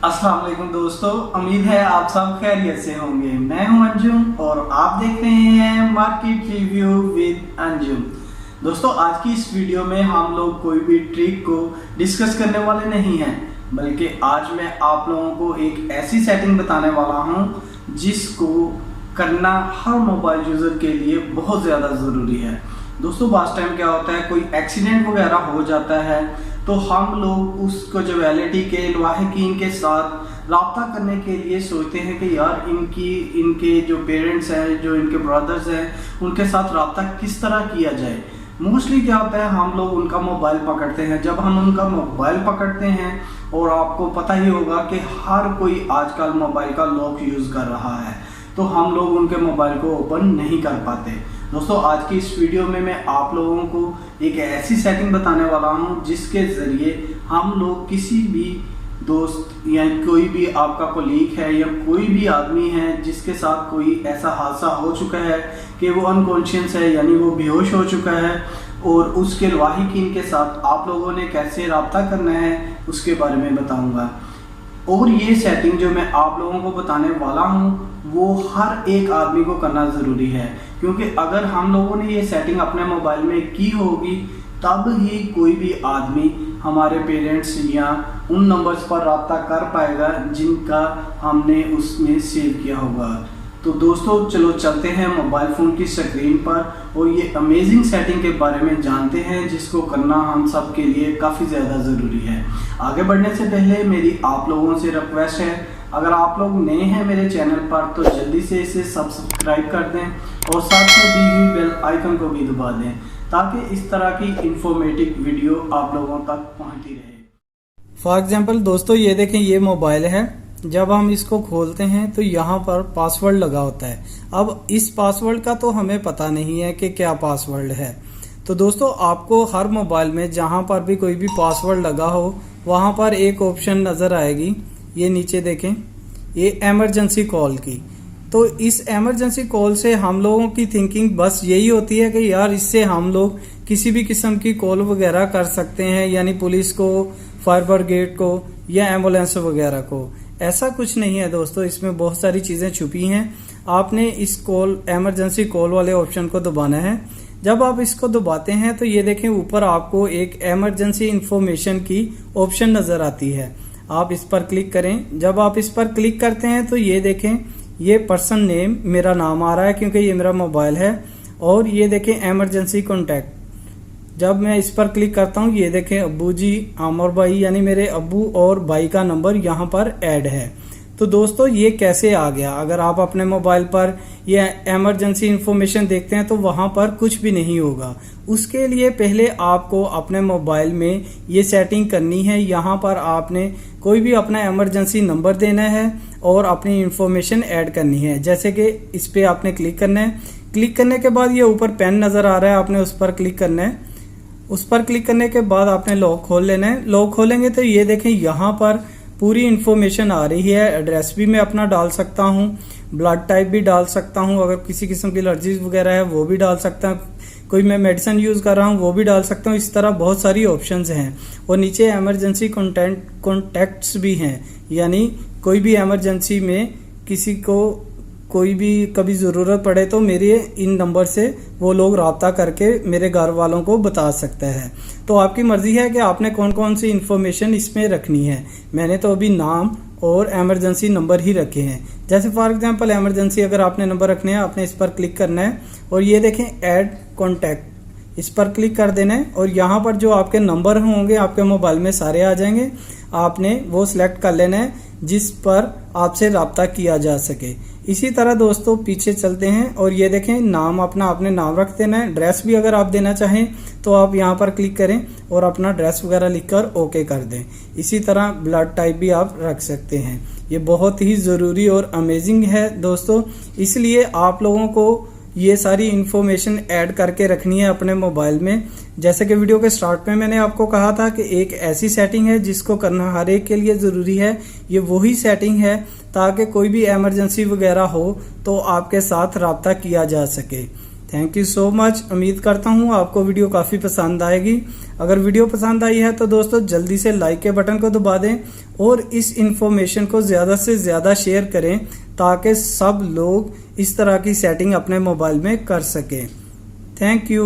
अस्सलाम वालेकुम दोस्तों, उम्मीद है आप सब खैरियत से होंगे। मैं हूं अंजुम और आप देख रहे हैं मार्केट रिव्यू विद अंजुम। दोस्तों, आज की इस वीडियो में हम लोग कोई भी ट्रिक को डिस्कस करने वाले नहीं हैं, बल्कि आज मैं आप लोगों को एक ऐसी सेटिंग बताने वाला हूं जिसको करना हर मोबाइल यूज़र के लिए बहुत ज़्यादा ज़रूरी है। दोस्तों, बास टाइम क्या होता है, कोई एक्सीडेंट वगैरह हो जाता है तो हम लोग उसको जो वैलिटी के लाहिकीन के साथ रब्ता करने के लिए सोचते हैं कि यार इनके जो पेरेंट्स हैं, जो इनके ब्रदर्स हैं, उनके साथ रब्ता किस तरह किया जाए। मोस्टली क्या होता है, हम लोग उनका मोबाइल पकड़ते हैं। जब हम उनका मोबाइल पकड़ते हैं, और आपको पता ही होगा कि हर कोई आजकल मोबाइल का लॉक यूज़ कर रहा है, तो हम लोग उनके मोबाइल को ओपन नहीं कर पाते। दोस्तों, आज की इस वीडियो में मैं आप लोगों को एक ऐसी सेटिंग बताने वाला हूं जिसके ज़रिए हम लोग किसी भी दोस्त या कोई भी आपका कोलीग है या कोई भी आदमी है जिसके साथ कोई ऐसा हादसा हो चुका है कि वो अनकॉन्शियस है, यानी वो बेहोश हो चुका है, और उसके लाहिकीन के साथ आप लोगों ने कैसे रब्ता करना है उसके बारे में बताऊंगा। और ये सेटिंग जो मैं आप लोगों को बताने वाला हूँ वो हर एक आदमी को करना ज़रूरी है, क्योंकि अगर हम लोगों ने ये सेटिंग अपने मोबाइल में की होगी तब ही कोई भी आदमी हमारे पेरेंट्स या उन नंबर्स पर रब्ता कर पाएगा जिनका हमने उसमें सेव किया होगा। तो दोस्तों, चलो चलते हैं मोबाइल फ़ोन की स्क्रीन पर और ये अमेजिंग सेटिंग के बारे में जानते हैं जिसको करना हम सब के लिए काफ़ी ज़्यादा ज़रूरी है। आगे बढ़ने से पहले मेरी आप लोगों से रिक्वेस्ट है, अगर आप लोग नए हैं मेरे चैनल पर तो जल्दी से इसे सब्सक्राइब कर दें और साथ में दी हुई बेल आइकन को भी दबा दें ताकि इस तरह की इंफॉर्मेटिव वीडियो आप लोगों तक पहुंचती रहे। फॉर एग्जांपल दोस्तों, ये देखें, ये मोबाइल है। जब हम इसको खोलते हैं तो यहाँ पर पासवर्ड लगा होता है। अब इस पासवर्ड का तो हमें पता नहीं है कि क्या पासवर्ड है। तो दोस्तों, आपको हर मोबाइल में जहाँ पर भी कोई भी पासवर्ड लगा हो वहाँ पर एक ऑप्शन नज़र आएगी, ये नीचे देखें, ये इमरजेंसी कॉल की। तो इस इमरजेंसी कॉल से हम लोगों की थिंकिंग बस यही होती है कि यार इससे हम लोग किसी भी किस्म की कॉल वगैरह कर सकते हैं, यानी पुलिस को, फायर ब्रिगेड को या एम्बुलेंस वगैरह को। ऐसा कुछ नहीं है दोस्तों, इसमें बहुत सारी चीज़ें छुपी हैं। आपने इस कॉल इमरजेंसी कॉल वाले ऑप्शन को दबाना है। जब आप इसको दबाते हैं तो ये देखें, ऊपर आपको एक इमरजेंसी इंफॉर्मेशन की ऑप्शन नज़र आती है। आप इस पर क्लिक करें। जब आप इस पर क्लिक करते हैं तो ये देखें, ये पर्सन नेम, मेरा नाम आ रहा है क्योंकि ये मेरा मोबाइल है, और ये देखें इमरजेंसी कॉन्टैक्ट। जब मैं इस पर क्लिक करता हूँ, ये देखें अब्बू जी, आमर भाई, यानी मेरे अब्बू और भाई का नंबर यहाँ पर ऐड है। तो दोस्तों, ये कैसे आ गया? अगर आप अपने मोबाइल पर ये इमरजेंसी इंफॉर्मेशन देखते हैं तो वहाँ पर कुछ भी नहीं होगा। उसके लिए पहले आपको अपने मोबाइल में ये सेटिंग करनी है। यहाँ पर आपने कोई भी अपना इमरजेंसी नंबर देना है और अपनी इंफॉर्मेशन ऐड करनी है। जैसे कि इस पर आपने क्लिक करना है। क्लिक करने के बाद ये ऊपर पेन नज़र आ रहा है, आपने उस पर क्लिक करना है। उस पर क्लिक करने के बाद आपने लॉक खोल लेना है। लॉक खोलेंगे तो ये देखें, यहाँ पर पूरी इन्फॉर्मेशन आ रही है। एड्रेस भी मैं अपना डाल सकता हूँ, ब्लड टाइप भी डाल सकता हूँ, अगर किसी किस्म की एलर्जीज वगैरह है वो भी डाल सकता हूँ, कोई मैं मेडिसिन यूज़ कर रहा हूँ वो भी डाल सकता हूँ। इस तरह बहुत सारी ऑप्शंस हैं। और नीचे इमरजेंसी कॉन्टैक्ट्स भी हैं, यानी कोई भी इमरजेंसी में किसी को कोई भी कभी ज़रूरत पड़े तो मेरे इन नंबर से वो लोग रब्ता करके मेरे घर वालों को बता सकते हैं। तो आपकी मर्ज़ी है कि आपने कौन कौन सी इन्फॉर्मेशन इसमें रखनी है। मैंने तो अभी नाम और इमरजेंसी नंबर ही रखे हैं। जैसे फॉर एग्जांपल इमरजेंसी अगर आपने नंबर रखने हैं, आपने इस पर क्लिक करना है और ये देखें ऐड कॉन्टैक्ट, इस पर क्लिक कर देना है और यहाँ पर जो आपके नंबर होंगे आपके मोबाइल में सारे आ जाएंगे। आपने वो सिलेक्ट कर लेना है जिस पर आपसे रब्ता किया जा सके। इसी तरह दोस्तों पीछे चलते हैं और ये देखें, नाम अपना आपने नाम रख देना है। ड्रेस भी अगर आप देना चाहें तो आप यहाँ पर क्लिक करें और अपना ड्रेस वगैरह लिखकर ओके कर दें। इसी तरह ब्लड टाइप भी आप रख सकते हैं। ये बहुत ही ज़रूरी और अमेजिंग है दोस्तों, इसलिए आप लोगों को ये सारी इन्फॉर्मेशन ऐड करके रखनी है अपने मोबाइल में। जैसे कि वीडियो के स्टार्ट में मैंने आपको कहा था कि एक ऐसी सेटिंग है जिसको करना हर एक के लिए ज़रूरी है। ये वही सेटिंग है ताकि कोई भी इमरजेंसी वगैरह हो तो आपके साथ रब्ता किया जा सके। Thank you so much. उम्मीद करता हूँ आपको वीडियो काफ़ी पसंद आएगी। अगर वीडियो पसंद आई है तो दोस्तों जल्दी से लाइक के बटन को दबा दें और इस इंफॉर्मेशन को ज़्यादा से ज़्यादा शेयर करें ताकि सब लोग इस तरह की सेटिंग अपने मोबाइल में कर सकें। Thank you.